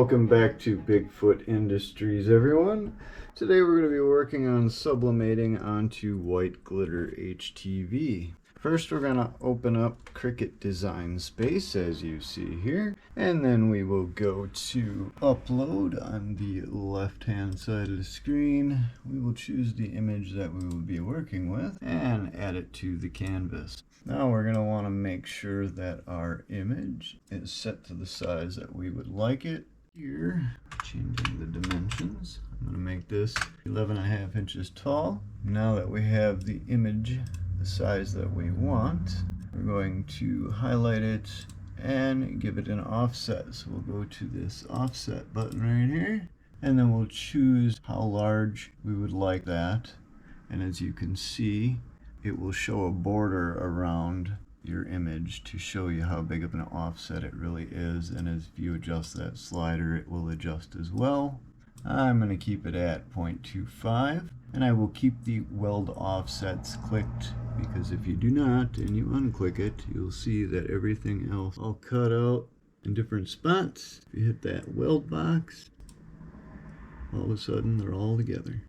Welcome back to Bigfoot Industries, everyone. Today we're going to be working on sublimating onto white glitter HTV. First we're going to open up Cricut Design Space, as you see here, and then we will go to Upload on the left-hand side of the screen. We will choose the image that we will be working with and add it to the canvas. Now we're going to want to make sure that our image is set to the size that we would like it. Here, changing the dimensions. I'm going to make this 11.5 inches tall. Now that we have the image the size that we want, we're going to highlight it and give it an offset. So we'll go to this offset button right here, and then we'll choose how large we would like that. And as you can see, it will show a border around your image to show you how big of an offset it really is. And as you adjust that slider, it will adjust as well. I'm going to keep it at 0.25, and I will keep the weld offsets clicked, because if you do not and you unclick it, you'll see that everything else all cut out in different spots. If you hit that weld box, all of a sudden they're all together.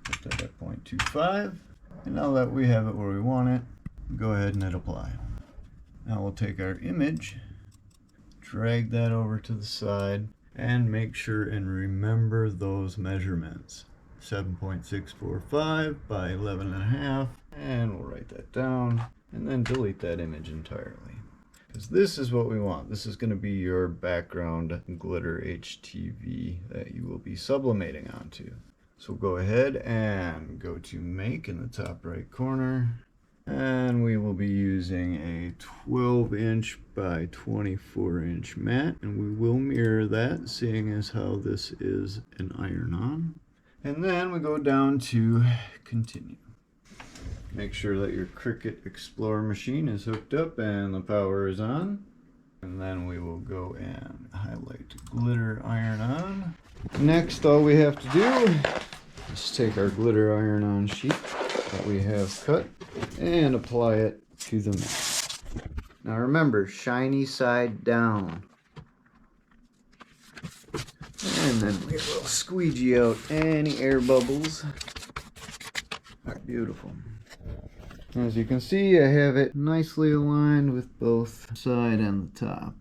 Put that at 0.25. And now that we have it where we want it, go ahead and hit apply. Now we'll take our image, drag that over to the side, and make sure and remember those measurements. 7.645 by 11.5, and we'll write that down, and then delete that image entirely. Because this is what we want. This is going to be your background glitter HTV that you will be sublimating onto. So go ahead and go to Make in the top right corner, and we will be using a 12-inch by 24-inch mat, and we will mirror that, seeing as how this is an iron-on. And then we go down to Continue. Make sure that your Cricut Explore machine is hooked up and the power is on. And then we will go and highlight Glitter Iron-On. Next, all we have to do is take our glitter iron-on sheet that we have cut and apply it to the mat. Now remember, shiny side down. And then we will squeegee out any air bubbles. Beautiful. As you can see, I have it nicely aligned with both side and the top.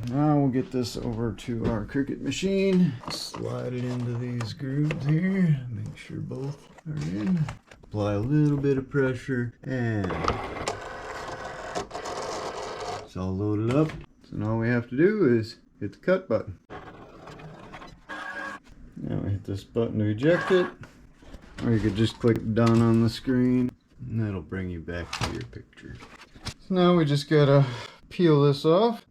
Now we'll get this over to our Cricut machine. Slide it into these grooves here. Make sure both are in. Apply a little bit of pressure, and it's all loaded up. So now all we have to do is hit the cut button. Now we hit this button to eject it, or you could just click done on the screen, and that'll bring you back to your picture. So now we just gotta peel this off.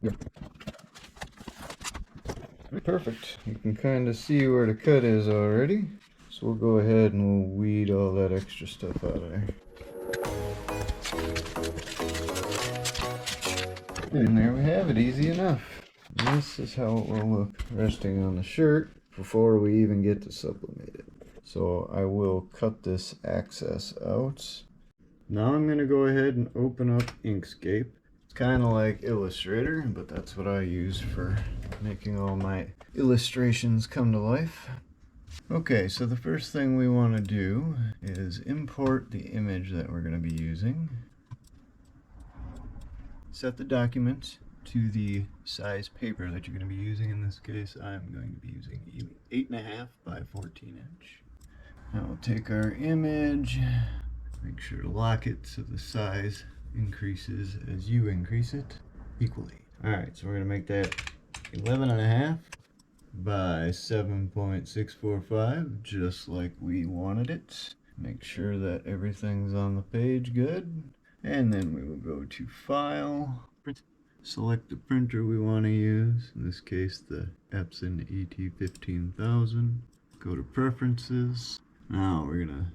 Perfect. You can kind of see where the cut is already. So we'll go ahead and we'll weed all that extra stuff out of there. And there we have it, easy enough. This is how it will look resting on the shirt before we even get to sublimate it. So I will cut this excess out. Now I'm going to go ahead and open up Inkscape. It's kind of like Illustrator, but that's what I use for making all my illustrations come to life. Okay, so the first thing we want to do is import the image that we're going to be using. Set the document to the size paper that you're going to be using. In this case, I'm going to be using 8.5 by 14 inch. Now we'll take our image, make sure to lock it so the size increases as you increase it equally. Alright, so we're going to make that 11.5 by 7.645, just like we wanted it. Make sure that everything's on the page good. And then we will go to File, Print. Select the printer we want to use, in this case the Epson ET-15000. Go to Preferences. Now we're going to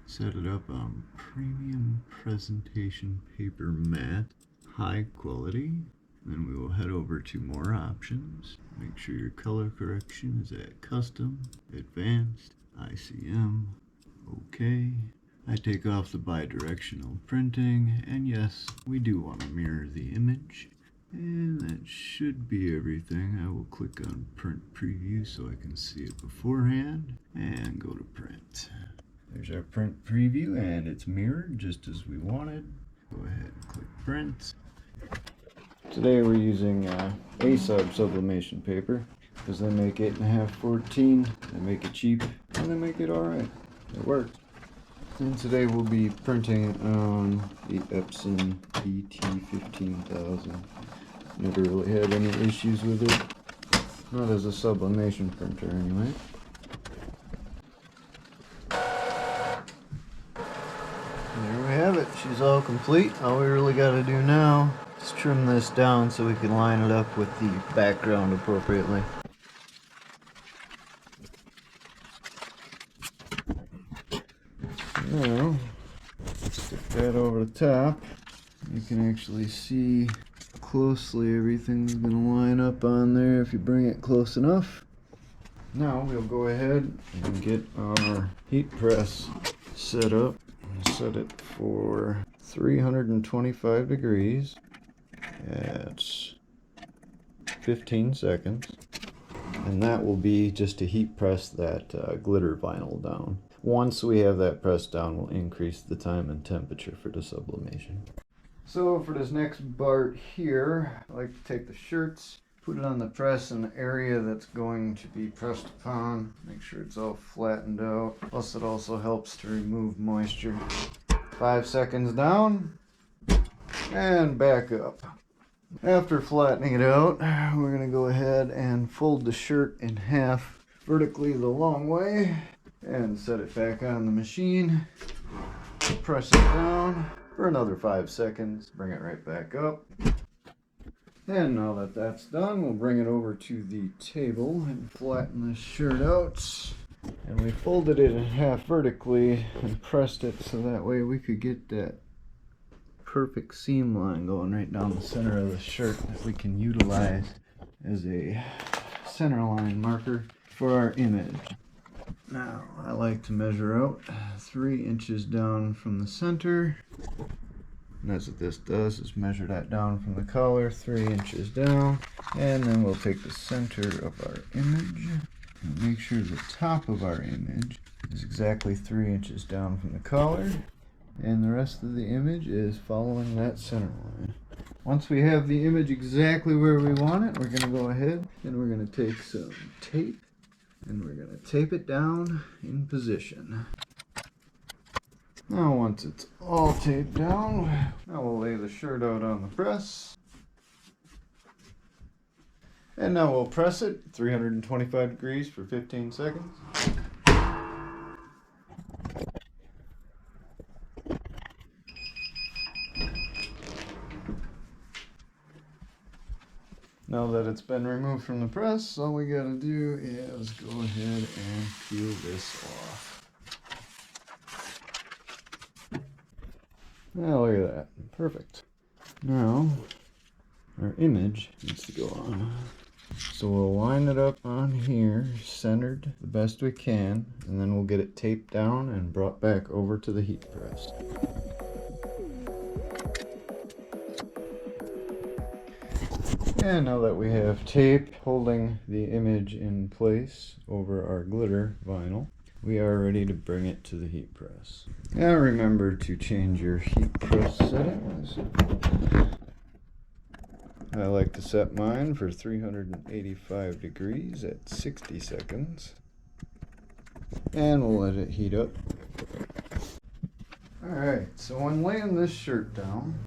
set it up on Premium Presentation Paper Matte, High Quality. Then we will head over to More Options. Make sure your color correction is at Custom, Advanced, ICM, OK. I take off the bidirectional printing, and yes, we do want to mirror the image. And that should be everything. I will click on print preview so I can see it beforehand and go to print. There's our print preview and it's mirrored just as we wanted. Go ahead and click print. Today we're using sublimation paper because they make 8.5 14. They make it cheap and they make it alright. It works. And today we'll be printing on the Epson ET-15000. Never really had any issues with it. Not as a sublimation printer anyway. There we have it. She's all complete. All we really got to do now is trim this down so we can line it up with the background appropriately. Now, stick that over the top. You can actually see closely everything's going to line up on there if you bring it close enough. Now we'll go ahead and get our heat press set up and set it for 325 degrees at 15 seconds, and that will be just to heat press that glitter vinyl down. Once we have that pressed down, we'll increase the time and temperature for the sublimation. So for this next part here, I like to take the shirts, put it on the press in the area that's going to be pressed upon. Make sure it's all flattened out. Plus it also helps to remove moisture. 5 seconds down and back up. After flattening it out, we're going to go ahead and fold the shirt in half vertically the long way and set it back on the machine. Press it down for another 5 seconds, bring it right back up. And now that that's done, we'll bring it over to the table and flatten this shirt out. And we folded it in half vertically and pressed it so that way we could get that perfect seam line going right down the center of the shirt that we can utilize as a center line marker for our image. Now, I like to measure out 3 inches down from the center. And that's what this does, is measure that down from the collar, 3 inches down. And then we'll take the center of our image and make sure the top of our image is exactly 3 inches down from the collar. And the rest of the image is following that center line. Once we have the image exactly where we want it, we're going to go ahead and we're going to take some tape and we're going to tape it down in position. Now once it's all taped down, now we'll lay the shirt out on the press. And now we'll press it 325 degrees for 15 seconds. Now that it's been removed from the press, all we gotta do is go ahead and peel this off. Now look at that, perfect. Now, our image needs to go on. So we'll line it up on here, centered the best we can, and then we'll get it taped down and brought back over to the heat press. And now that we have tape holding the image in place over our glitter vinyl, we are ready to bring it to the heat press. Now remember to change your heat press settings. I like to set mine for 385 degrees at 60 seconds. And we'll let it heat up. Alright, so when laying this shirt down,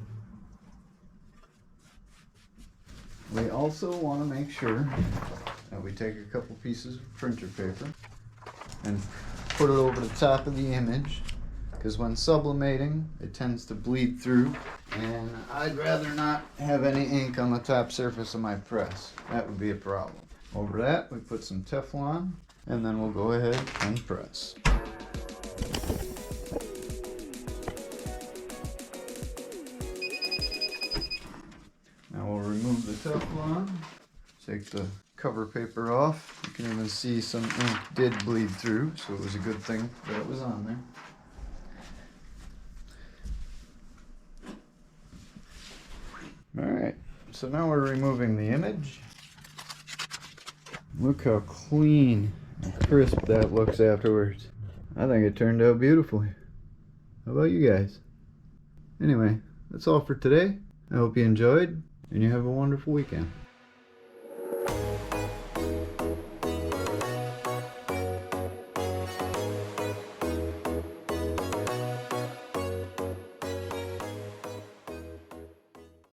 we also want to make sure that we take a couple pieces of printer paper and put it over the top of the image, because when sublimating it tends to bleed through, and I'd rather not have any ink on the top surface of my press. That would be a problem. Over that we put some Teflon, and then we'll go ahead and press. Now we'll remove the Teflon, take the cover paper off. You can even see some ink did bleed through, so it was a good thing that it was on there. Alright, so now we're removing the image. Look how clean and crisp that looks afterwards. I think it turned out beautifully. How about you guys? Anyway, that's all for today. I hope you enjoyed, and you have a wonderful weekend.